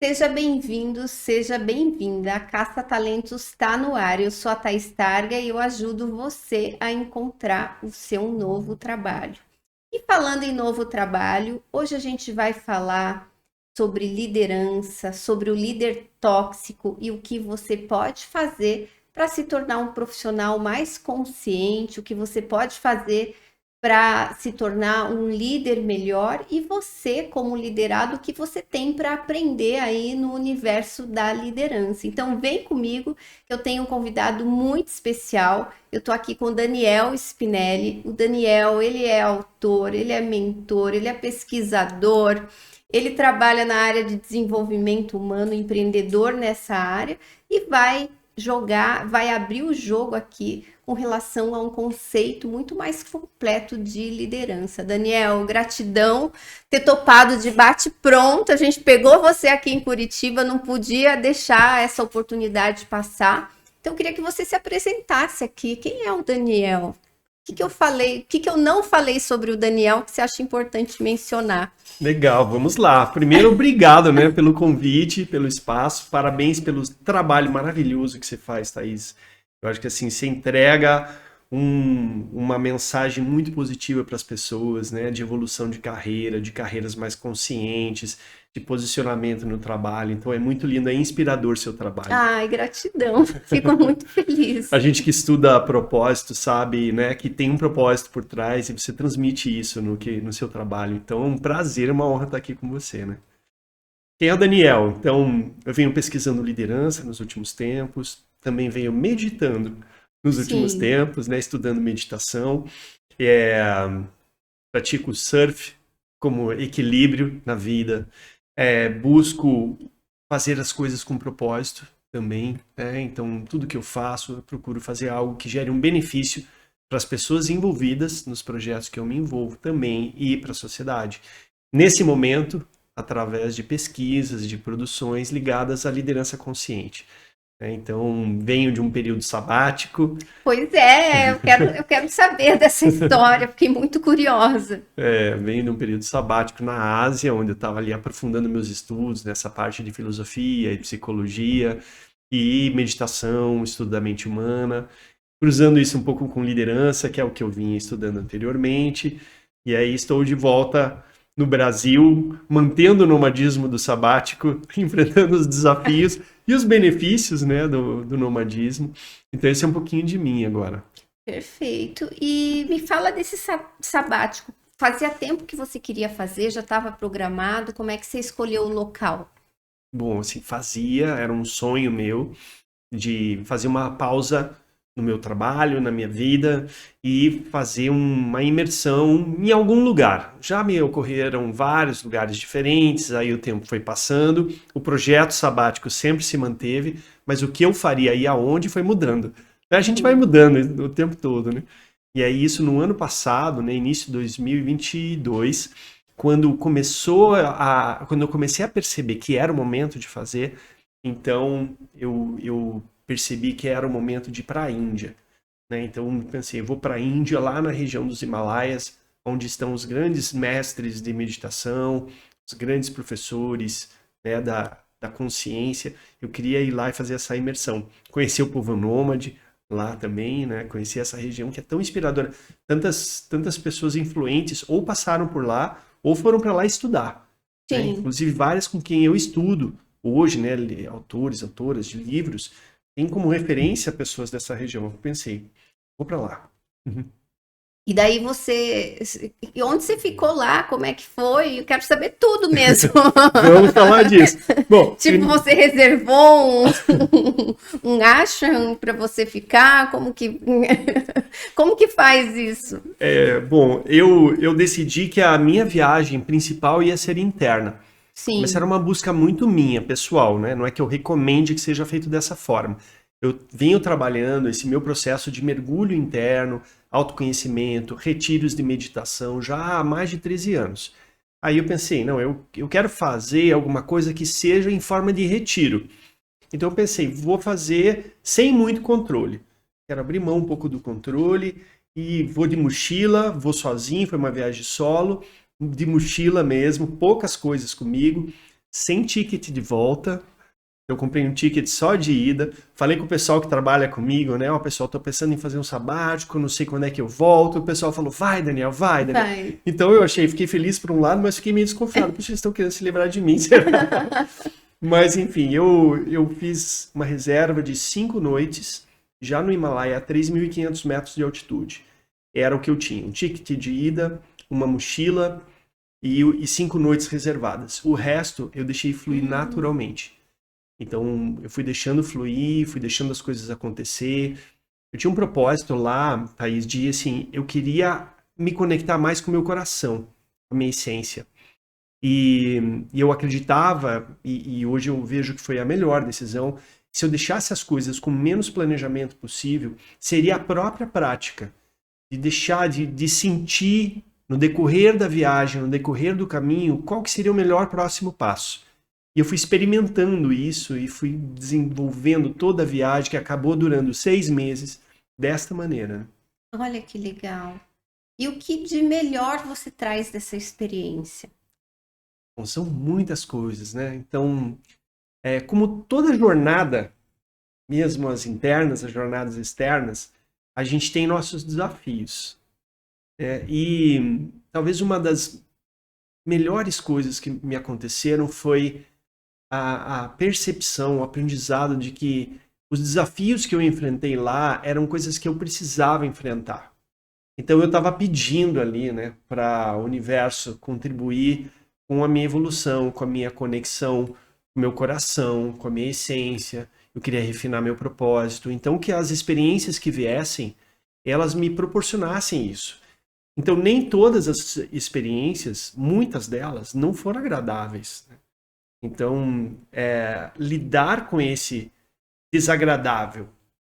Seja bem-vindo, seja bem-vinda. A Caça Talentos está no ar. Eu sou a Thaís Targa e eu ajudo você a encontrar o seu novo trabalho. E falando em novo trabalho, hoje a gente vai falar sobre liderança, sobre o líder tóxico e o que você pode fazer para se tornar um profissional mais consciente, o que você pode fazer para se tornar um líder melhor e você, como liderado, o que você tem para aprender aí no universo da liderança. Então, vem comigo, que eu tenho um convidado muito especial. Eu estou aqui com o Daniel Spinelli. O Daniel, ele é autor, ele é mentor, ele é pesquisador, ele trabalha na área de desenvolvimento humano, empreendedor nessa área e vai abrir o jogo aqui com relação a um conceito muito mais completo de liderança. Daniel, gratidão ter topado de bate-pronto. A gente pegou você aqui em Curitiba, não podia deixar essa oportunidade passar. Então, eu queria que você se apresentasse aqui. Quem é o Daniel? O que eu falei? O que eu não falei sobre o Daniel que você acha importante mencionar? Legal, vamos lá. Primeiro, obrigado, né, pelo convite, pelo espaço. Parabéns pelo trabalho maravilhoso que você faz, Thaís. Eu acho que assim, você entrega uma mensagem muito positiva para as pessoas, né, de evolução de carreira, de carreiras mais conscientes, de posicionamento no trabalho. Então é muito lindo, é inspirador seu trabalho. Ai, gratidão. Fico muito feliz. A gente que estuda propósito sabe, né, que tem um propósito por trás e você transmite isso no seu trabalho. Então é um prazer, é uma honra estar aqui com você, né? Quem é o Daniel? Então, eu venho pesquisando liderança nos últimos tempos, também venho meditando nos últimos Sim. tempos, né, estudando meditação, é, pratico surf como equilíbrio na vida, busco fazer as coisas com propósito também, né? Então, tudo que eu faço, eu procuro fazer algo que gere um benefício para as pessoas envolvidas nos projetos que eu me envolvo também e para a sociedade. Nesse momento, através de pesquisas, de produções ligadas à liderança consciente, né? Então, venho de um período sabático. Pois é, eu quero saber dessa história, fiquei muito curiosa. Venho de um período sabático na Ásia, onde eu estava ali aprofundando meus estudos nessa parte de filosofia e psicologia e meditação, estudo da mente humana, cruzando isso um pouco com liderança, que é o que eu vinha estudando anteriormente. E aí estou de volta no Brasil, mantendo o nomadismo do sabático, enfrentando os desafios e os benefícios, né, do nomadismo. Então esse é um pouquinho de mim agora. Perfeito. E me fala desse sabático. Fazia tempo que você queria fazer, já estava programado, como é que você escolheu o local? Bom, assim, era um sonho meu de fazer uma pausa no meu trabalho, na minha vida e fazer uma imersão em algum lugar. Já me ocorreram vários lugares diferentes, aí o tempo foi passando, o projeto sabático sempre se manteve, mas o que eu faria e aonde foi mudando. A gente vai Sim. mudando o tempo todo, né? E aí isso no ano passado, né, início de 2022, quando eu comecei a perceber que era o momento de fazer, então eu percebi que era o momento de ir para a Índia, né? Então pensei, eu vou para a Índia, lá na região dos Himalaias, onde estão os grandes mestres de meditação, os grandes professores, né, da consciência. Eu queria ir lá e fazer essa imersão. Conhecer o povo nômade lá também, né? Conhecer essa região que é tão inspiradora. Tantas pessoas influentes ou passaram por lá ou foram para lá estudar, né? Sim. Inclusive várias com quem eu estudo hoje, né? Autores, autoras de livros, tem como referência pessoas dessa região. Eu pensei, vou para lá. Uhum. E daí você. E onde você ficou lá? Como é que foi? Eu quero saber tudo mesmo. Vamos falar disso. Bom, Tipo, você reservou um ashram para você ficar? Como que faz isso? bom, eu decidi que a minha viagem principal ia ser interna. Mas era Sim, uma busca muito minha, pessoal, né? Não é que eu recomende que seja feito dessa forma. Eu venho trabalhando esse meu processo de mergulho interno, autoconhecimento, retiros de meditação já há mais de 13 anos. Aí eu pensei, não, eu quero fazer alguma coisa que seja em forma de retiro. Então eu pensei, vou fazer sem muito controle. Quero abrir mão um pouco do controle e vou de mochila, vou sozinho, foi uma viagem solo, de mochila mesmo, poucas coisas comigo. sem ticket de volta. Eu comprei um ticket só de ida. Falei com o pessoal que trabalha comigo, né? Ó, pessoal, tô pensando em fazer um sabático, não sei quando é que eu volto. O pessoal falou, vai, Daniel, vai, Daniel. Vai. Então eu fiquei feliz por um lado, mas fiquei meio desconfiado. Puxa, eles estão querendo se livrar de mim, será? Mas, enfim, eu fiz uma reserva de 5 noites, já no Himalaia, a 3.500 metros de altitude. Era o que eu tinha. Um ticket de ida, uma mochila e 5 noites reservadas. O resto eu deixei fluir naturalmente. Então, eu fui deixando fluir, fui deixando as coisas acontecer. Eu tinha um propósito lá, Thaís, de, assim, eu queria me conectar mais com o meu coração, com a minha essência. E eu acreditava, e hoje eu vejo que foi a melhor decisão, se eu deixasse as coisas com menos planejamento possível, seria a própria prática de deixar de sentir no decorrer da viagem, no decorrer do caminho, qual que seria o melhor próximo passo. E eu fui experimentando isso e fui desenvolvendo toda a viagem, que acabou durando 6 meses, desta maneira. Olha que legal. E o que de melhor você traz dessa experiência? Bom, são muitas coisas, né? Então, como toda jornada, mesmo as internas, as jornadas externas, a gente tem nossos desafios. E talvez uma das melhores coisas que me aconteceram foi a percepção, o aprendizado de que os desafios que eu enfrentei lá eram coisas que eu precisava enfrentar. Então eu estava pedindo ali, né, para o universo contribuir com a minha evolução, com a minha conexão, com o meu coração, com a minha essência. Eu queria refinar meu propósito. Então que as experiências que viessem, elas me proporcionassem isso. Então nem todas as experiências, muitas delas, não foram agradáveis, né? Então, lidar com esse desagradável,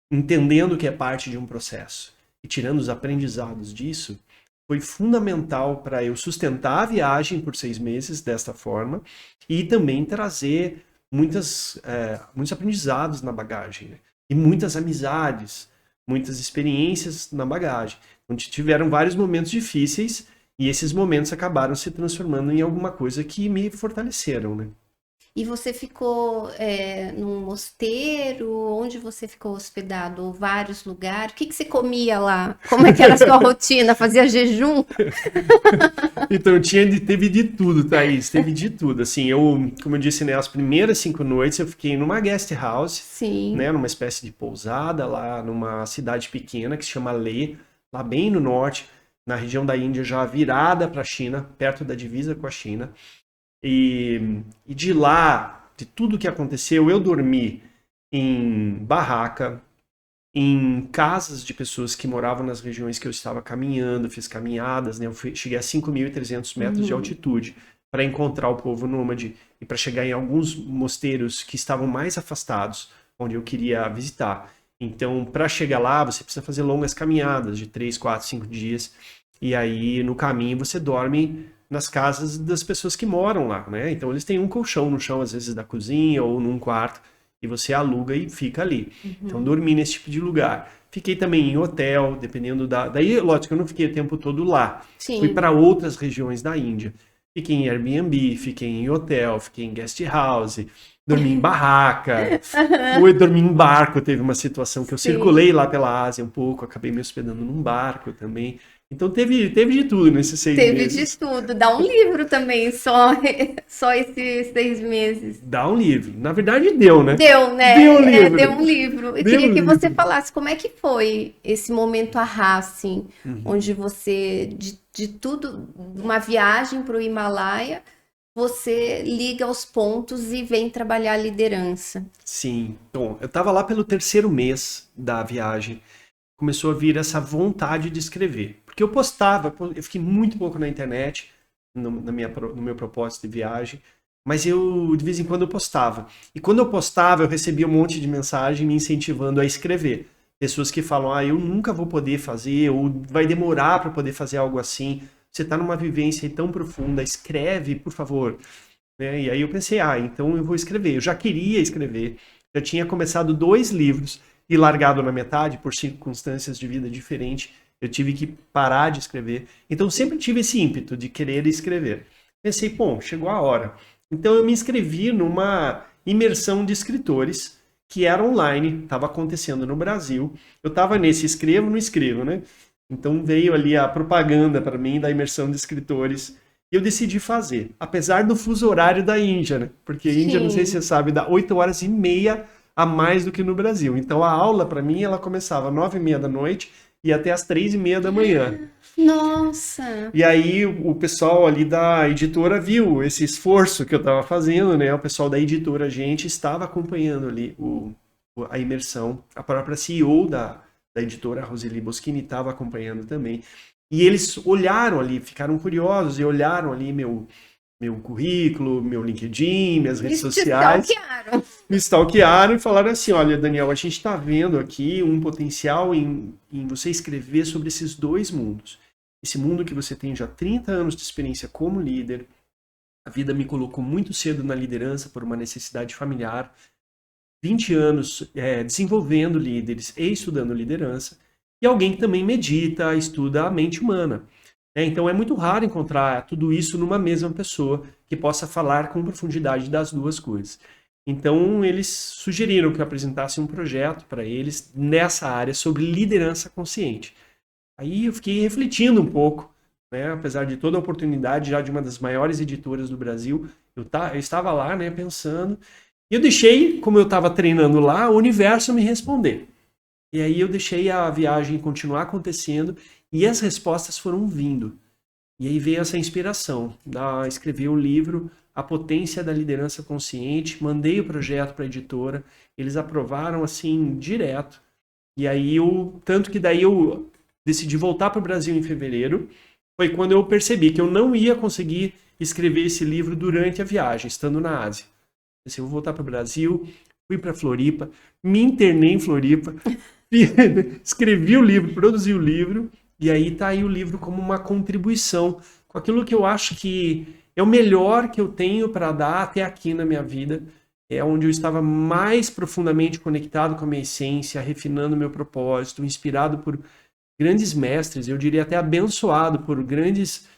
entendendo que é parte de um processo e tirando os aprendizados disso, foi fundamental para eu sustentar a viagem por 6 meses desta forma e também trazer muitos aprendizados na bagagem, né? E muitas amizades, muitas experiências na bagagem, onde tiveram vários momentos difíceis e esses momentos acabaram se transformando em alguma coisa que me fortaleceram, né? E você ficou num mosteiro? Onde você ficou hospedado? Ou vários lugares? O que você comia lá? Como é que era a sua rotina? Fazia jejum? Então, teve de tudo, Thaís, teve de tudo. Assim, como eu disse, né, as primeiras 5 noites eu fiquei numa guest house, Sim. né, numa espécie de pousada lá numa cidade pequena que se chama Leh, lá bem no norte, na região da Índia, já virada para a China, perto da divisa com a China. E de lá, de tudo que aconteceu, eu dormi em barraca, em casas de pessoas que moravam nas regiões que eu estava caminhando, fiz caminhadas, né? Eu cheguei a 5.300 metros de altitude para encontrar o povo nômade e para chegar em alguns mosteiros que estavam mais afastados, onde eu queria visitar. Então, para chegar lá, você precisa fazer longas caminhadas de 3, 4, 5 dias. E aí, no caminho, você dorme nas casas das pessoas que moram lá, né? Então, eles têm um colchão no chão, às vezes, da cozinha ou num quarto, e você aluga e fica ali. Então, dormi nesse tipo de lugar. Fiquei também em hotel, dependendo Daí, lógico, eu não fiquei o tempo todo lá. Sim. Fui para outras regiões da Índia. Fiquei em Airbnb, fiquei em hotel, fiquei em guest house, dormi em barraca, dormi em barco. Teve uma situação que eu circulei lá pela Ásia um pouco, acabei me hospedando num barco também. Então teve de tudo nesses 6 meses. Teve de tudo. Dá um livro também, só esses 6 meses. Dá um livro. Na verdade, deu, né? Deu, né? Deu um livro. Deu um livro. Eu queria que você falasse como é que foi esse momento ahá, assim, onde você, de tudo, uma viagem para o Himalaia, você liga os pontos e vem trabalhar a liderança. Sim. Bom, eu estava lá pelo 3º mês da viagem. Começou a vir essa vontade de escrever. Porque eu postava, eu fiquei muito pouco na internet, no meu propósito de viagem, mas eu, de vez em quando, eu postava. E quando eu postava, eu recebia um monte de mensagem me incentivando a escrever. Pessoas que falam, eu nunca vou poder fazer, ou vai demorar para poder fazer algo assim. Você está numa vivência tão profunda, escreve, por favor. Né? E aí eu pensei, então eu vou escrever. Eu já queria escrever, já tinha começado 2 livros, e largado na metade por circunstâncias de vida diferentes, eu tive que parar de escrever. Então sempre tive esse ímpeto de querer escrever. Pensei, chegou a hora. Então eu me inscrevi numa imersão de escritores que era online, estava acontecendo no Brasil. Eu estava nesse escrevo, não escrevo, né? Então veio ali a propaganda para mim da imersão de escritores e eu decidi fazer, apesar do fuso horário da Índia, né? Porque a Índia, não sei se Sim. você sabe, dá 8 horas e meia a mais do que no Brasil. Então a aula para mim ela começava às 9h30 da noite e até às 3h30 da manhã. Nossa. E aí o pessoal ali da editora viu esse esforço que eu estava fazendo, né? O pessoal da editora, a gente estava acompanhando ali a imersão. A própria CEO da editora, a Roseli Boschini, estava acompanhando também. E eles olharam ali, ficaram curiosos e olharam ali meu currículo, meu LinkedIn, minhas redes Eles te sociais, stalkearam. me stalkearam e falaram assim, olha, Daniel, a gente está vendo aqui um potencial em você escrever sobre esses dois mundos. Esse mundo que você tem já 30 anos de experiência como líder, a vida me colocou muito cedo na liderança por uma necessidade familiar, 20 anos desenvolvendo líderes e estudando liderança, e alguém que também medita, estuda a mente humana. Então é muito raro encontrar tudo isso numa mesma pessoa que possa falar com profundidade das duas coisas. Então eles sugeriram que eu apresentasse um projeto para eles nessa área sobre liderança consciente. Aí eu fiquei refletindo um pouco, né? Apesar de toda a oportunidade já de uma das maiores editoras do Brasil, eu estava lá, né, pensando, e eu deixei, como eu estava treinando lá, o universo me responder. E aí eu deixei a viagem continuar acontecendo e as respostas foram vindo. E aí veio essa inspiração, escrevi um livro, A Potência da Liderança Consciente, mandei o projeto para a editora, eles aprovaram assim direto. E aí tanto que daí eu decidi voltar para o Brasil em fevereiro, foi quando eu percebi que eu não ia conseguir escrever esse livro durante a viagem, estando na Ásia. Pensei, eu vou voltar para o Brasil, fui para Floripa, me internei em Floripa, escrevi o livro, produzi o livro, e aí tá aí o livro como uma contribuição com aquilo que eu acho que é o melhor que eu tenho para dar até aqui na minha vida, é onde eu estava mais profundamente conectado com a minha essência, refinando meu propósito, inspirado por grandes mestres, eu diria até abençoado por grandes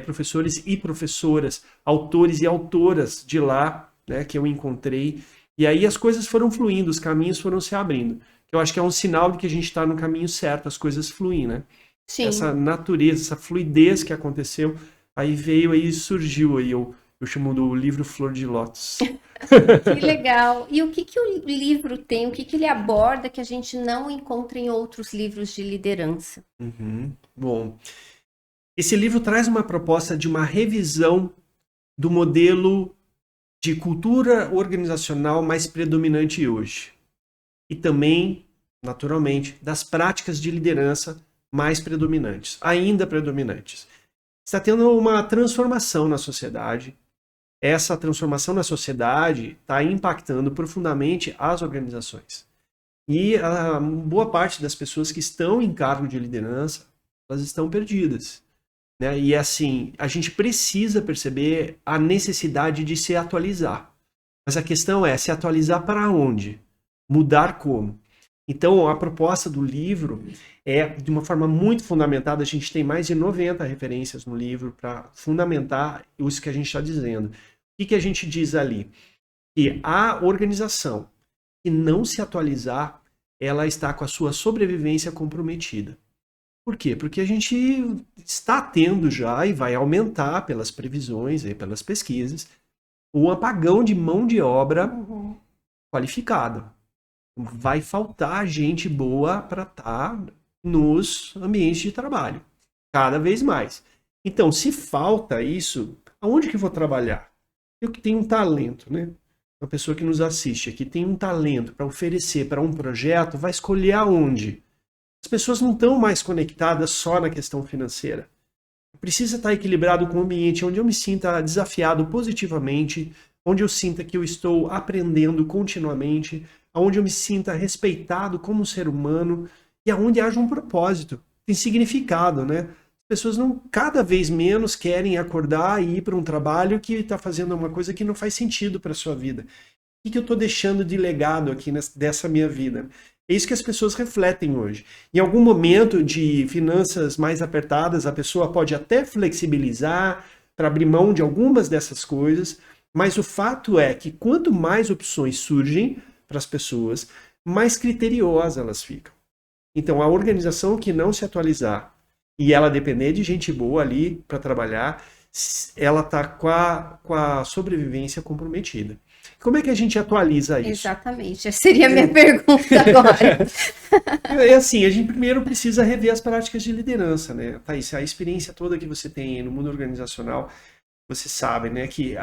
professores e professoras, autores e autoras de lá, né, que eu encontrei. E aí as coisas foram fluindo, os caminhos foram se abrindo. Eu acho que é um sinal de que a gente está no caminho certo, as coisas fluem, né? Essa Sim. natureza, essa fluidez que aconteceu, aí veio, aí surgiu, aí eu chamo do livro Flor de Lótus. Que legal. E o que que o livro tem? O que que ele aborda que a gente não encontra em outros livros de liderança? Uhum. Bom, esse livro traz uma proposta de uma revisão do modelo de cultura organizacional mais predominante hoje. E também, naturalmente, das práticas de liderança mais predominantes, ainda predominantes. Está tendo uma transformação na sociedade. Essa transformação na sociedade está impactando profundamente as organizações. E a boa parte das pessoas que estão em cargo de liderança, elas estão perdidas. Né? E assim, a gente precisa perceber a necessidade de se atualizar. Mas a questão é se atualizar para onde? Mudar como? Então, a proposta do livro é de uma forma muito fundamentada. A gente tem mais de 90 referências no livro para fundamentar isso que a gente está dizendo. O que a gente diz ali? Que a organização que não se atualizar, ela está com a sua sobrevivência comprometida. Por quê? Porque a gente está tendo já e vai aumentar pelas previsões, e pelas pesquisas, um apagão de mão de obra Uhum. qualificada. Vai faltar gente boa para estar nos ambientes de trabalho, cada vez mais. Então, se falta isso, aonde que eu vou trabalhar? Eu que tenho um talento, né? Uma pessoa que nos assiste aqui tem um talento para oferecer para um projeto, vai escolher aonde? As pessoas não estão mais conectadas só na questão financeira. Precisa estar equilibrado com um ambiente onde eu me sinta desafiado positivamente, onde eu sinta que eu estou aprendendo continuamente, onde eu me sinta respeitado como ser humano e aonde haja um propósito, tem significado, né? As pessoas não cada vez menos querem acordar e ir para um trabalho que está fazendo uma coisa que não faz sentido para a sua vida. O que eu estou deixando de legado aqui dessa minha vida? É isso que as pessoas refletem hoje. Em algum momento de finanças mais apertadas, a pessoa pode até flexibilizar para abrir mão de algumas dessas coisas, Mas o fato é que quanto mais opções surgem para as pessoas, mais criteriosas elas ficam. Então, a organização que não se atualizar e ela depender de gente boa ali para trabalhar, ela está com a sobrevivência comprometida. Como é que a gente atualiza isso? Exatamente, essa seria a minha pergunta agora. É assim, a gente primeiro precisa rever as práticas de liderança, né? Thaís, a experiência toda que você tem no mundo organizacional, você sabe, né, que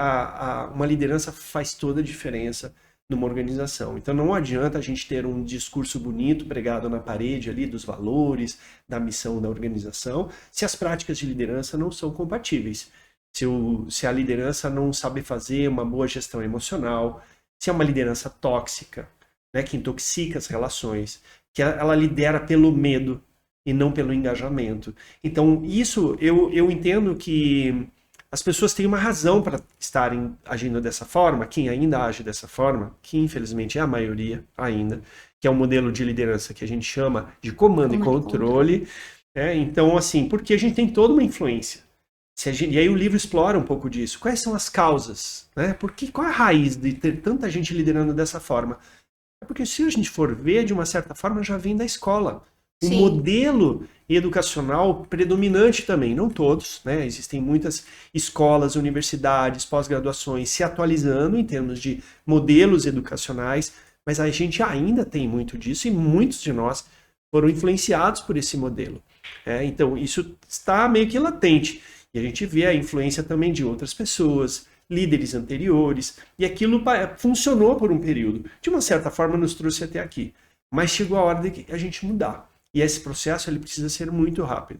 uma liderança faz toda a diferença numa organização. Então não adianta a gente ter um discurso bonito pregado na parede ali dos valores, da missão da organização, se as práticas de liderança não são compatíveis. Se a liderança não sabe fazer uma boa gestão emocional, se é uma liderança tóxica, né, que intoxica as relações, que ela lidera pelo medo e não pelo engajamento. Então isso eu entendo que as pessoas têm uma razão para estarem agindo dessa forma, quem ainda age dessa forma, que infelizmente é a maioria ainda, que é um modelo de liderança que a gente chama de comando e controle. Então, assim, porque a gente tem toda uma influência. E aí o livro explora um pouco disso. Quais são as causas? Né? Qual é a raiz de ter tanta gente liderando dessa forma? É porque se a gente for ver, de uma certa forma, já vem da escola. O modelo educacional predominante também, não todos, né? Existem muitas escolas, universidades, pós-graduações se atualizando em termos de modelos educacionais, mas a gente ainda tem muito disso e muitos de nós foram influenciados por esse modelo. Então, isso está meio que latente. E a gente vê a influência também de outras pessoas, líderes anteriores, e aquilo funcionou por um período. De uma certa forma, nos trouxe até aqui. Mas chegou a hora de a gente mudar. E esse processo ele precisa ser muito rápido.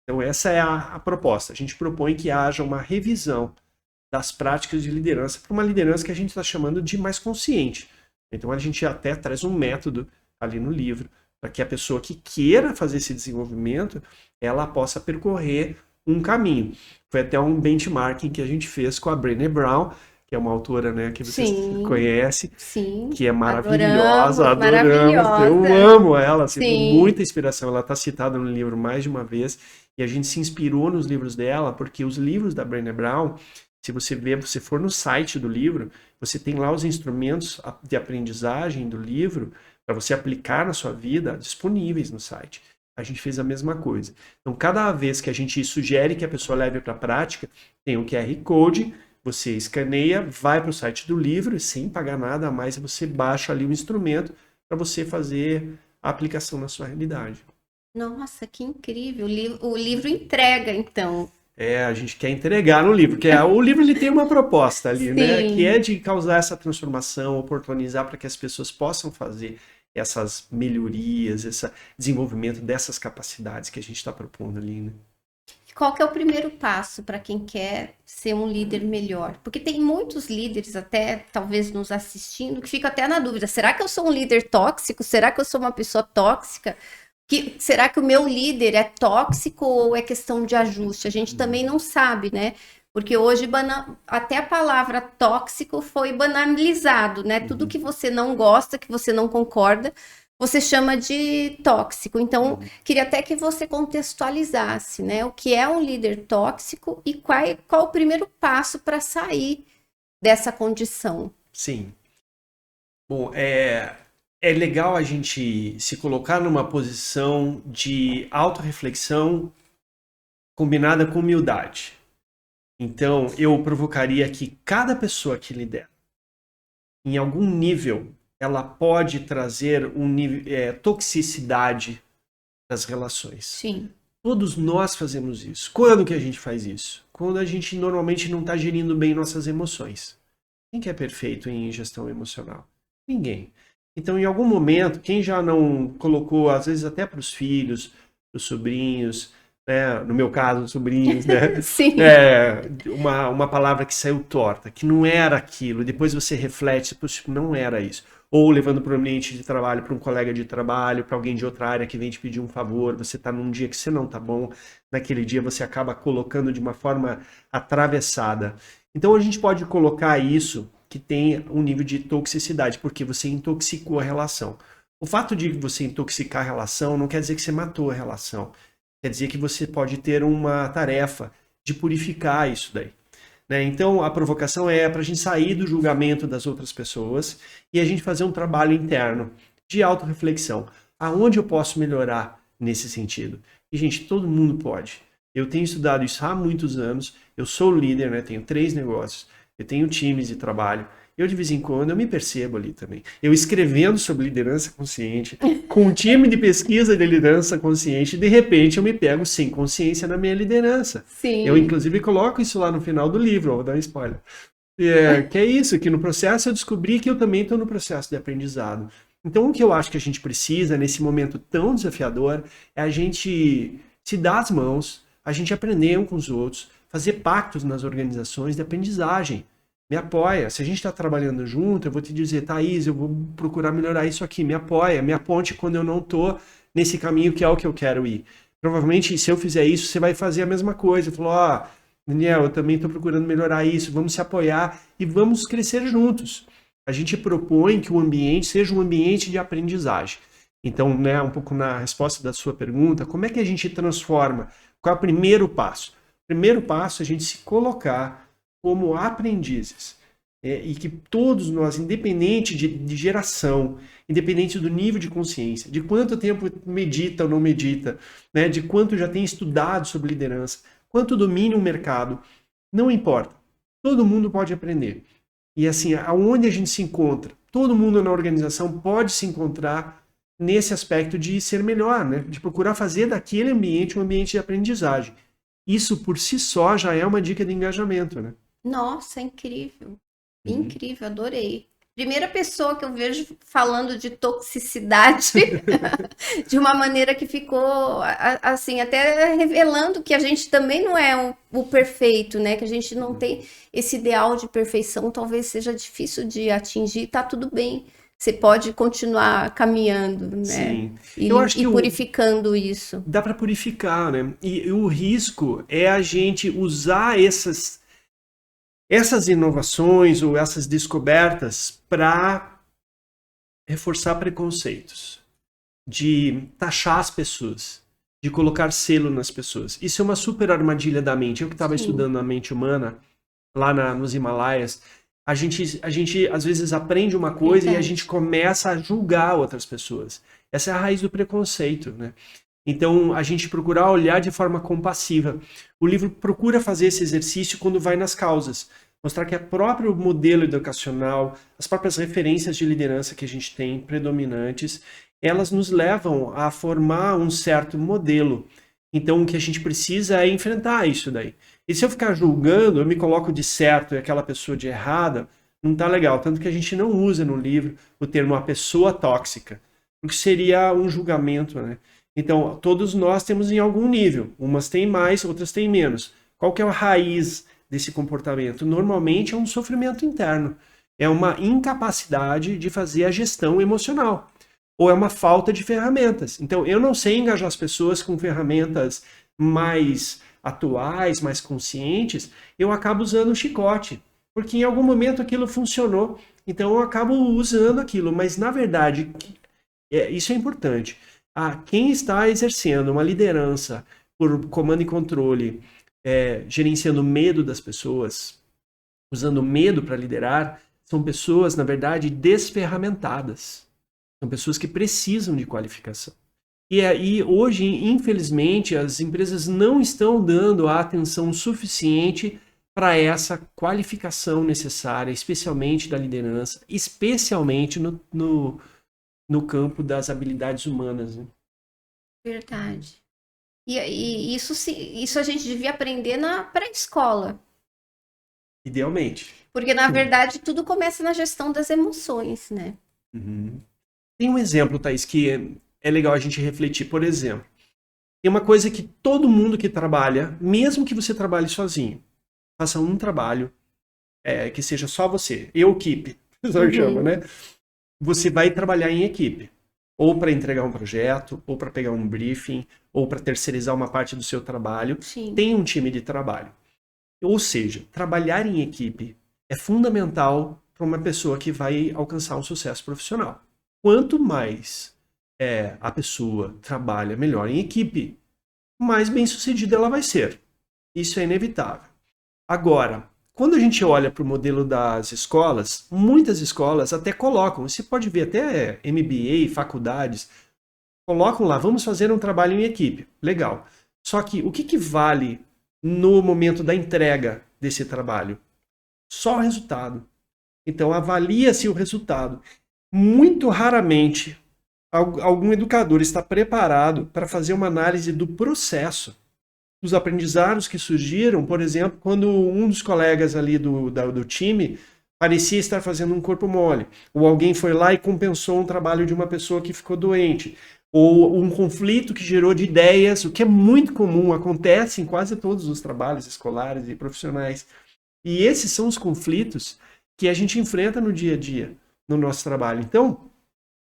Então essa é a proposta. A gente propõe que haja uma revisão das práticas de liderança para uma liderança que a gente está chamando de mais consciente. Então a gente até traz um método ali no livro para que a pessoa que queira fazer esse desenvolvimento, ela possa percorrer um caminho. Foi até um benchmarking que a gente fez com a Brené Brown, que é uma autora, né, que vocês conhecem, que é maravilhosa, adoramos, eu amo ela, assim, com muita inspiração, ela está citada no livro mais de uma vez, e a gente se inspirou nos livros dela, porque os livros da Brené Brown, se você for no site do livro, você tem lá os instrumentos de aprendizagem do livro, para você aplicar na sua vida, disponíveis no site. A gente fez a mesma coisa. Então, cada vez que a gente sugere que a pessoa leve para a prática, tem um QR Code, você escaneia, vai para o site do livro e sem pagar nada a mais, você baixa ali o instrumento para você fazer a aplicação na sua realidade. Nossa, que incrível. O livro entrega, então. A gente quer entregar no livro, porque o livro ele tem uma proposta ali, né? Que é de causar essa transformação, oportunizar para que as pessoas possam fazer essas melhorias, esse desenvolvimento dessas capacidades que a gente está propondo ali, né? Qual que é o primeiro passo para quem quer ser um líder melhor? Porque tem muitos líderes até, talvez nos assistindo, que ficam até na dúvida, será que eu sou um líder tóxico? Será que eu sou uma pessoa tóxica? Será que o meu líder é tóxico ou é questão de ajuste? A gente também não sabe, né? Porque hoje até a palavra tóxico foi banalizado, né? Tudo que você não gosta, que você não concorda, você chama de tóxico. Então, queria até que você contextualizasse, né? O que é um líder tóxico e qual o primeiro passo para sair dessa condição. Sim. Bom, é legal a gente se colocar numa posição de autorreflexão combinada com humildade. Então, eu provocaria que cada pessoa que lidera, em algum nível, ela pode trazer toxicidade das relações. Sim. Todos nós fazemos isso. Quando que a gente faz isso? Quando a gente normalmente não está gerindo bem nossas emoções. Quem que é perfeito em gestão emocional? Ninguém. Então, em algum momento, quem já não colocou, às vezes até para os filhos, para os sobrinhos, né? No meu caso, sobrinhos, né? Sim. Uma palavra que saiu torta, que não era aquilo, e depois você reflete, não era isso. Ou levando para o ambiente de trabalho, para um colega de trabalho, para alguém de outra área que vem te pedir um favor, você está num dia que você não está bom, naquele dia você acaba colocando de uma forma atravessada. Então a gente pode colocar isso que tem um nível de toxicidade, porque você intoxicou a relação. O fato de você intoxicar a relação não quer dizer que você matou a relação. Quer dizer que você pode ter uma tarefa de purificar isso daí. né? Então, a provocação é para a gente sair do julgamento das outras pessoas e a gente fazer um trabalho interno de autorreflexão. Aonde eu posso melhorar nesse sentido? E, gente, todo mundo pode. Eu tenho estudado isso há muitos anos, eu sou líder, né? Tenho 3 negócios, eu tenho times de trabalho. Eu, de vez em quando, eu me percebo ali também. Eu escrevendo sobre liderança consciente, com um time de pesquisa de liderança consciente, de repente eu me pego sem consciência na minha liderança. Sim. Eu, inclusive, coloco isso lá no final do livro, vou dar um spoiler. Que é isso, que no processo eu descobri que eu também estou no processo de aprendizado. Então, o que eu acho que a gente precisa, nesse momento tão desafiador, é a gente se dar as mãos, a gente aprender um com os outros, fazer pactos nas organizações de aprendizagem. Me apoia. Se a gente está trabalhando junto, eu vou te dizer, Thaís, eu vou procurar melhorar isso aqui. Me apoia, me aponte quando eu não estou nesse caminho que é o que eu quero ir. Provavelmente, se eu fizer isso, você vai fazer a mesma coisa. Falou, Daniel, eu também estou procurando melhorar isso. Vamos se apoiar e vamos crescer juntos. A gente propõe que o ambiente seja um ambiente de aprendizagem. Então, né, um pouco na resposta da sua pergunta, como é que a gente transforma? Qual é o primeiro passo? O primeiro passo é a gente se colocar como aprendizes. E que todos nós, independente de geração, independente do nível de consciência, de quanto tempo medita ou não medita, né, de quanto já tem estudado sobre liderança, quanto domina o mercado, não importa. Todo mundo pode aprender. E assim, aonde a gente se encontra, todo mundo na organização pode se encontrar nesse aspecto de ser melhor, né, de procurar fazer daquele ambiente um ambiente de aprendizagem. Isso por si só já é uma dica de engajamento, né? Nossa, incrível. Incrível, adorei. Primeira pessoa que eu vejo falando de toxicidade de uma maneira que ficou, assim, até revelando que a gente também não é o perfeito, né? Que a gente não tem esse ideal de perfeição, talvez seja difícil de atingir, tá tudo bem. Você pode continuar caminhando, né? Sim. E, Eu acho que purificando isso. dá para purificar, né? E o risco é a gente usar essas inovações ou essas descobertas para reforçar preconceitos, de taxar as pessoas, de colocar selo nas pessoas. Isso é uma super armadilha da mente. Eu que estava estudando a mente humana lá nos Himalaias, a gente às vezes aprende uma coisa e a gente começa a julgar outras pessoas. Essa é a raiz do preconceito, né? Então, a gente procurar olhar de forma compassiva. O livro procura fazer esse exercício quando vai nas causas. Mostrar que o próprio modelo educacional, as próprias referências de liderança que a gente tem, predominantes, elas nos levam a formar um certo modelo. Então, o que a gente precisa é enfrentar isso daí. E se eu ficar julgando, eu me coloco de certo e aquela pessoa de errada, não tá legal. Tanto que a gente não usa no livro o termo a pessoa tóxica, porque seria um julgamento, né? Então, todos nós temos em algum nível. Umas têm mais, outras têm menos. Qual que é a raiz desse comportamento? Normalmente é um sofrimento interno. É uma incapacidade de fazer a gestão emocional. Ou é uma falta de ferramentas. Então, eu não sei engajar as pessoas com ferramentas mais atuais, mais conscientes. Eu acabo usando o chicote. Porque em algum momento aquilo funcionou. Então, eu acabo usando aquilo. Mas, na verdade, isso é importante. Quem está exercendo uma liderança por comando e controle, gerenciando o medo das pessoas, usando medo para liderar, são pessoas, na verdade, desferramentadas. São pessoas que precisam de qualificação. E aí, hoje, infelizmente, as empresas não estão dando a atenção suficiente para essa qualificação necessária, especialmente da liderança, especialmente no campo das habilidades humanas. Né? Verdade. E isso a gente devia aprender na pré-escola. Idealmente. Porque, na verdade, tudo começa na gestão das emoções, né? Uhum. Tem um exemplo, Thaís, que é legal a gente refletir. Por exemplo, tem uma coisa que todo mundo que trabalha, mesmo que você trabalhe sozinho, faça um trabalho que seja só você, equipe, chama, né? Você vai trabalhar em equipe. Ou para entregar um projeto, ou para pegar um briefing, ou para terceirizar uma parte do seu trabalho. Sim. Tem um time de trabalho. Ou seja, trabalhar em equipe é fundamental para uma pessoa que vai alcançar um sucesso profissional. Quanto mais a pessoa trabalha melhor em equipe, mais bem-sucedida ela vai ser. Isso é inevitável. Agora, quando a gente olha para o modelo das escolas, muitas escolas até colocam, você pode ver até MBA, faculdades, colocam lá, vamos fazer um trabalho em equipe. Legal. Só que o que vale no momento da entrega desse trabalho? Só o resultado. Então, avalia-se o resultado. Muito raramente, algum educador está preparado para fazer uma análise do processo, dos aprendizados que surgiram, por exemplo, quando um dos colegas ali do time parecia estar fazendo um corpo mole, ou alguém foi lá e compensou um trabalho de uma pessoa que ficou doente, ou um conflito que gerou de ideias, o que é muito comum, acontece em quase todos os trabalhos escolares e profissionais. E esses são os conflitos que a gente enfrenta no dia a dia, no nosso trabalho. Então,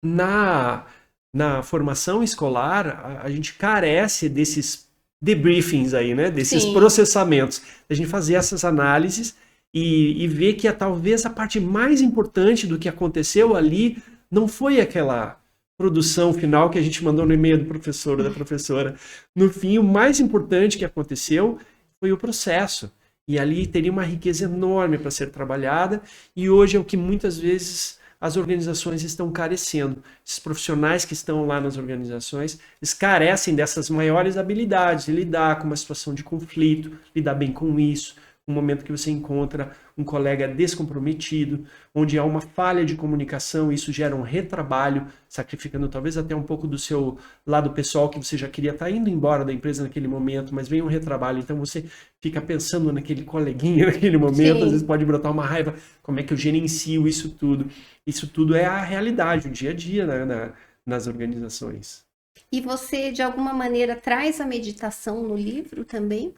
na formação escolar, a gente carece desses debriefings aí, né? Desses Sim. processamentos. A gente fazer essas análises e ver que talvez a parte mais importante do que aconteceu ali não foi aquela produção final que a gente mandou no e-mail do professor ou da professora. No fim, o mais importante que aconteceu foi o processo. E ali teria uma riqueza enorme para ser trabalhada, e hoje é o que muitas vezes as organizações estão carecendo. Esses profissionais que estão lá nas organizações, eles carecem dessas maiores habilidades, de lidar com uma situação de conflito, lidar bem com isso, um momento que você encontra um colega descomprometido, onde há uma falha de comunicação, isso gera um retrabalho, sacrificando talvez até um pouco do seu lado pessoal, que você já queria estar indo embora da empresa naquele momento, mas vem um retrabalho, então você fica pensando naquele coleguinha naquele momento, Sim. às vezes pode brotar uma raiva, como é que eu gerencio isso tudo? Isso tudo é a realidade, o dia a dia, né, nas organizações. E você, de alguma maneira, traz a meditação no livro também?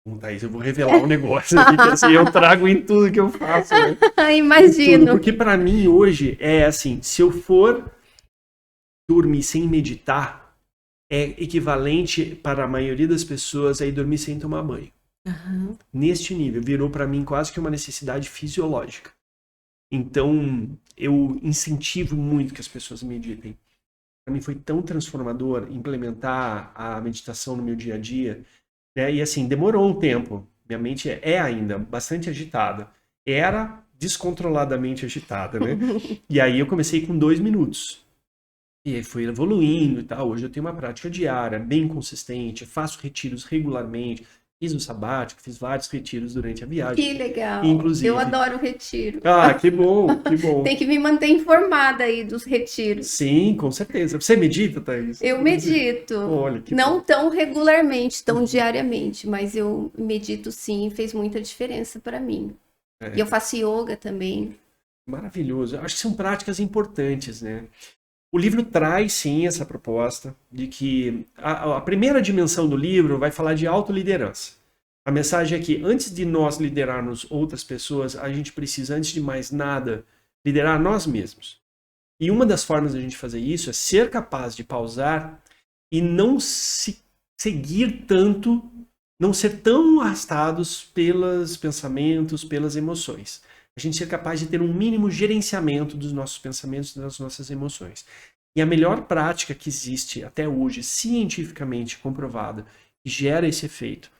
Bom, Thaís, eu vou revelar um negócio aqui, que assim, eu trago em tudo que eu faço, né? Imagino. Tudo, porque para mim hoje é assim, se eu for dormir sem meditar, é equivalente para a maioria das pessoas a ir dormir sem tomar banho. Uhum. Neste nível, virou para mim quase que uma necessidade fisiológica. Então, eu incentivo muito que as pessoas meditem. Para mim foi tão transformador implementar a meditação no meu dia a dia, né? E assim, demorou um tempo. Minha mente é ainda bastante agitada. Era descontroladamente agitada, né? E aí eu comecei com 2 minutos. E aí foi evoluindo e tal. Hoje eu tenho uma prática diária, bem consistente, faço retiros regularmente. Fiz o sabático, fiz vários retiros durante a viagem. Que legal. Eu Inclusive. adoro o retiro. Ah, que bom, que bom. Tem que me manter informada aí dos retiros. Sim, com certeza. Você medita, Thaís? Eu medito. Olha, que Não bom. tão regularmente, tão diariamente, mas eu medito sim, fez muita diferença para mim. É. E eu faço yoga também. Maravilhoso. Acho que são práticas importantes, né? O livro traz, sim, essa proposta de que a primeira dimensão do livro vai falar de autoliderança. A mensagem é que antes de nós liderarmos outras pessoas, a gente precisa, antes de mais nada, liderar nós mesmos. E uma das formas de a gente fazer isso é ser capaz de pausar e não se seguir tanto, não ser tão arrastados pelos pensamentos, pelas emoções. A gente ser capaz de ter um mínimo gerenciamento dos nossos pensamentos e das nossas emoções. E a melhor prática que existe até hoje, cientificamente comprovada, que gera esse efeito,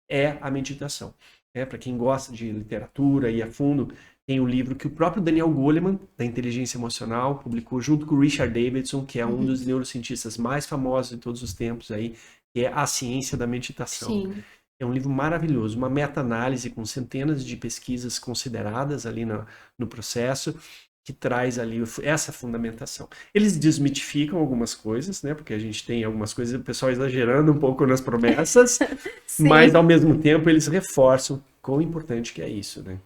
é a meditação. Para quem gosta de literatura e a fundo, tem um livro que o próprio Daniel Goleman, da inteligência emocional, publicou junto com o Richard Davidson, que é um dos neurocientistas mais famosos de todos os tempos aí, que é A Ciência da Meditação. Sim. É um livro maravilhoso, uma meta-análise com centenas de pesquisas consideradas ali no processo, que traz ali essa fundamentação. Eles desmitificam algumas coisas, né? Porque a gente tem algumas coisas, o pessoal exagerando um pouco nas promessas, mas ao mesmo tempo eles reforçam quão importante que é isso, né?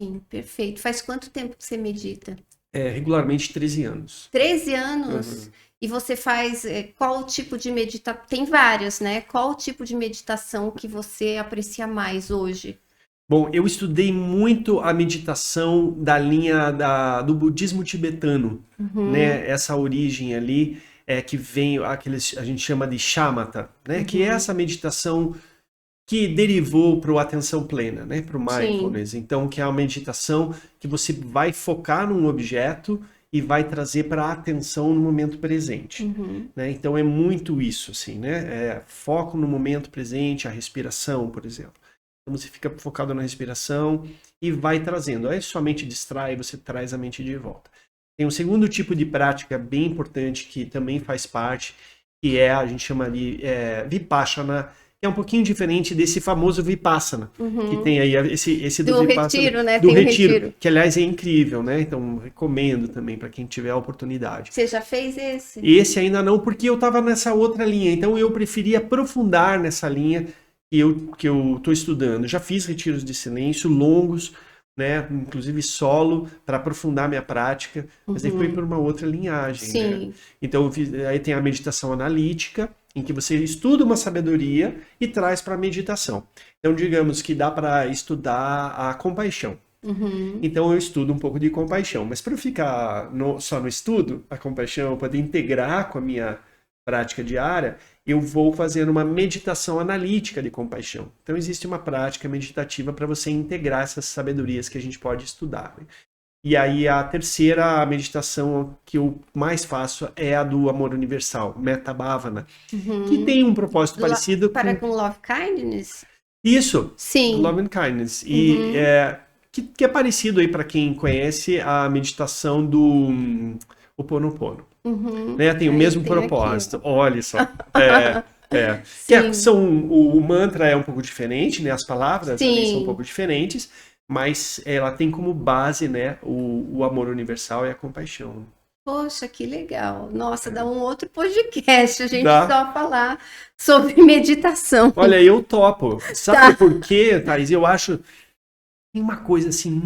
Sim, perfeito. Faz quanto tempo que você medita? Regularmente 13 anos. 13 anos? Uhum. E você faz qual tipo de meditação? Tem várias, né? Qual tipo de meditação que você aprecia mais hoje? Bom, eu estudei muito a meditação da linha do budismo tibetano, né? Essa origem ali que vem, a gente chama de shamatha, né? Que é essa meditação que derivou para o atenção plena, né? Para o mindfulness. Sim. Então, que é uma meditação que você vai focar num objeto e vai trazer para a atenção no momento presente. Né? Então, é muito isso, assim, né? Foco no momento presente, a respiração, por exemplo. Então você fica focado na respiração e vai trazendo. Aí sua mente distrai, você traz a mente de volta. Tem um segundo tipo de prática bem importante que também faz parte, que é, a gente chama de Vipassana, que é um pouquinho diferente desse famoso Vipassana, que tem aí esse do Vipassana, retiro, né? do Tem o retiro, que aliás é incrível, né? Então recomendo também para quem tiver a oportunidade. Você já fez esse? Esse ainda não, porque eu estava nessa outra linha, então eu preferi aprofundar nessa linha que eu estou estudando. Já fiz retiros de silêncio longos, né, inclusive solo, para aprofundar minha prática, mas aí foi por uma outra linhagem. Sim. Né? Então, aí tem a meditação analítica, em que você estuda uma sabedoria e traz para a meditação. Então, digamos que dá para estudar a compaixão. Então, eu estudo um pouco de compaixão, mas para eu ficar só no estudo, a compaixão, poder integrar com a minha prática diária, eu vou fazer uma meditação analítica de compaixão. Então, existe uma prática meditativa para você integrar essas sabedorias que a gente pode estudar. Né? E aí, a terceira meditação que eu mais faço é a do amor universal, Metta Bhavana, que tem um propósito parecido com Love Kindness? Isso, Sim. Love and Kindness. E que é parecido aí para quem conhece a meditação do Ho'oponopono. Né? Tem o mesmo propósito. Aqui. Olha só. O mantra é um pouco diferente, né? As palavras ali são um pouco diferentes, mas ela tem como base, né, o amor universal e a compaixão. Poxa, que legal. Nossa, dá um outro podcast a gente só falar sobre meditação. Olha, eu topo. Sabe por quê, Thaís? Eu acho tem uma coisa assim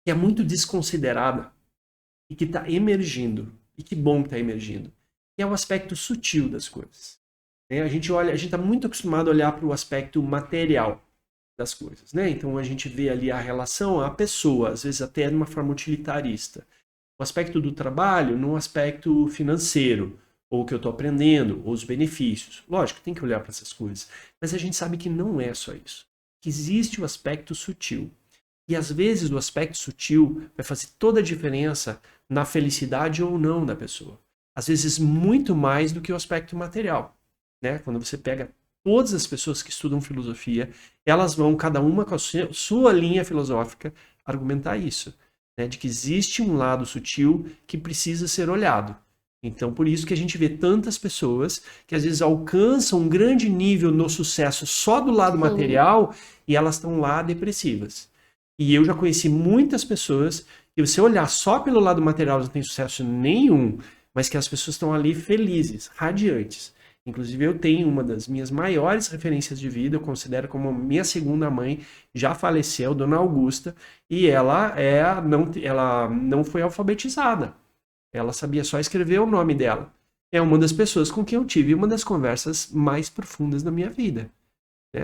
que é muito desconsiderada e que está emergindo. E que bom que está emergindo. Que é o aspecto sutil das coisas. Né? A gente está muito acostumado a olhar para o aspecto material das coisas. Né? Então a gente vê ali a relação à pessoa, às vezes até de uma forma utilitarista. O aspecto do trabalho no aspecto financeiro, ou o que eu estou aprendendo, ou os benefícios. Lógico, tem que olhar para essas coisas. Mas a gente sabe que não é só isso. Que existe o aspecto sutil. E às vezes o aspecto sutil vai fazer toda a diferença na felicidade ou não da pessoa. Às vezes muito mais do que o aspecto material. Né? Quando você pega todas as pessoas que estudam filosofia, elas vão, cada uma com a sua linha filosófica, argumentar isso. Né? De que existe um lado sutil que precisa ser olhado. Então, por isso que a gente vê tantas pessoas que às vezes alcançam um grande nível no sucesso só do lado material e elas estão lá depressivas. E eu já conheci muitas pessoas que você olhar só pelo lado material não tem sucesso nenhum, mas que as pessoas estão ali felizes, radiantes. Inclusive eu tenho uma das minhas maiores referências de vida, eu considero como minha segunda mãe, já faleceu, Dona Augusta, e ela não foi alfabetizada. Ela sabia só escrever o nome dela. É uma das pessoas com quem eu tive uma das conversas mais profundas da minha vida.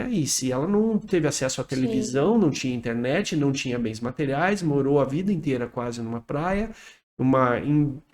E se ela não teve acesso à televisão, não tinha internet, não tinha bens materiais, morou a vida inteira quase numa praia, uma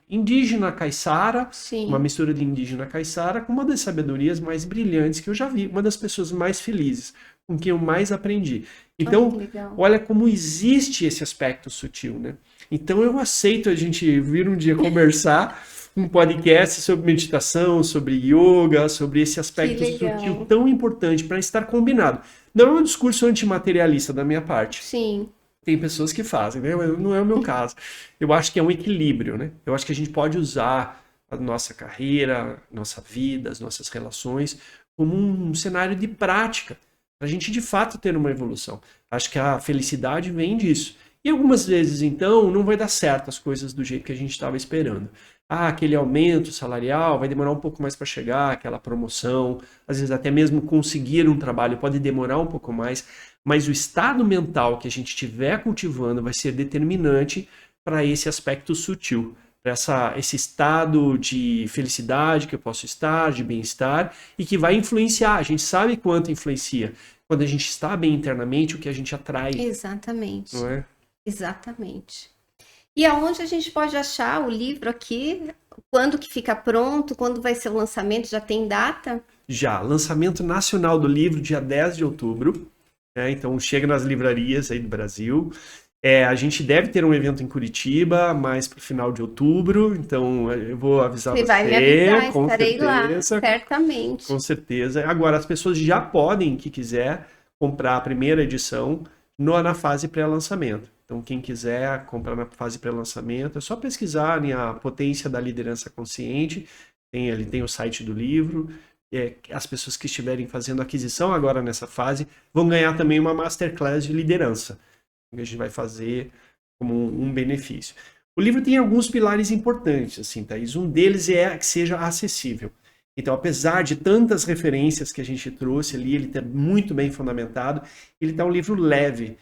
indígena caiçara, uma mistura de indígena caiçara, com uma das sabedorias mais brilhantes que eu já vi, uma das pessoas mais felizes, com quem eu mais aprendi. Então, olha como existe esse aspecto sutil, né? Então eu aceito a gente vir um dia conversar um podcast sobre meditação, sobre yoga, sobre esse aspecto sutil tão importante para estar combinado. Não é um discurso antimaterialista da minha parte. Sim. Tem pessoas que fazem, né? Não é o meu caso. Eu acho que é um equilíbrio, né? Eu acho que a gente pode usar a nossa carreira, nossa vida, as nossas relações como um cenário de prática, para a gente de fato ter uma evolução. Acho que a felicidade vem disso. E algumas vezes, então, não vai dar certo as coisas do jeito que a gente estava esperando. Aquele aumento salarial vai demorar um pouco mais para chegar, aquela promoção, às vezes até mesmo conseguir um trabalho pode demorar um pouco mais, mas o estado mental que a gente estiver cultivando vai ser determinante para esse aspecto sutil, para esse estado de felicidade que eu posso estar, de bem-estar, e que vai influenciar. A gente sabe quanto influencia. Quando a gente está bem internamente, o que a gente atrai. Exatamente. Não é? Exatamente. E aonde a gente pode achar o livro aqui? Quando que fica pronto? Quando vai ser o lançamento? Já tem data? Já. Lançamento nacional do livro, dia 10 de outubro. Então chega nas livrarias aí do Brasil. A gente deve ter um evento em Curitiba, mais para o final de outubro, então eu vou avisar Você vai me você, avisar, com estarei lá, certeza, certamente. com certeza. Agora, as pessoas já podem, que quiser, comprar a primeira edição na fase pré-lançamento. Então, quem quiser comprar na fase pré-lançamento, é só pesquisar a potência da liderança consciente. Ali tem o site do livro. As pessoas que estiverem fazendo aquisição agora nessa fase vão ganhar também uma masterclass de liderança, que a gente vai fazer como um benefício. O livro tem alguns pilares importantes, assim, Thaís. Um deles é que seja acessível. Então, apesar de tantas referências que a gente trouxe ali, ele está muito bem fundamentado, ele está um livro leve.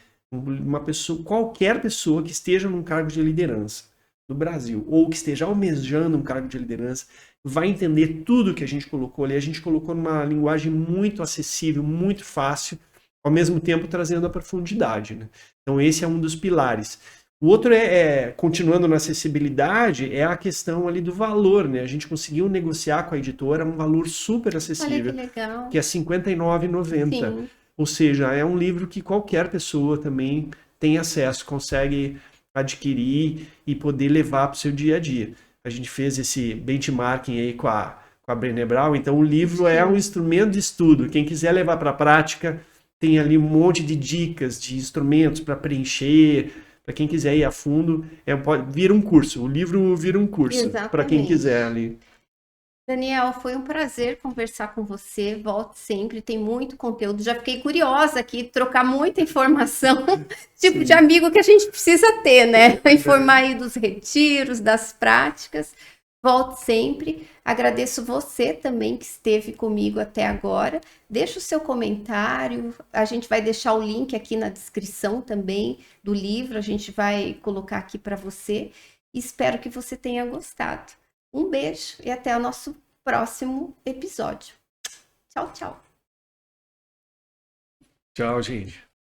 Qualquer pessoa que esteja num cargo de liderança no Brasil, ou que esteja almejando um cargo de liderança, vai entender tudo que a gente colocou ali. A gente colocou numa linguagem muito acessível, muito fácil, ao mesmo tempo trazendo a profundidade, né? Então, esse é um dos pilares. O outro continuando na acessibilidade, é a questão ali do valor, né? A gente conseguiu negociar com a editora um valor super acessível, Olha que legal. que é R$ 59,90. Sim. Ou seja, é um livro que qualquer pessoa também tem acesso, consegue adquirir e poder levar para o seu dia a dia. A gente fez esse benchmarking aí com a Brené Brown, então o livro é um instrumento de estudo. Quem quiser levar para a prática, tem ali um monte de dicas, de instrumentos para preencher. Para quem quiser ir a fundo, vira um curso. O livro vira um curso para quem quiser ali. Daniel, foi um prazer conversar com você. Volte sempre, tem muito conteúdo. Já fiquei curiosa aqui, trocar muita informação, tipo de amigo que a gente precisa ter, né? Informar aí dos retiros, das práticas. Volte sempre. Agradeço você também que esteve comigo até agora. Deixa o seu comentário. A gente vai deixar o link aqui na descrição também do livro. A gente vai colocar aqui para você. Espero que você tenha gostado. Um beijo e até o nosso próximo episódio. Tchau, tchau. Tchau, gente.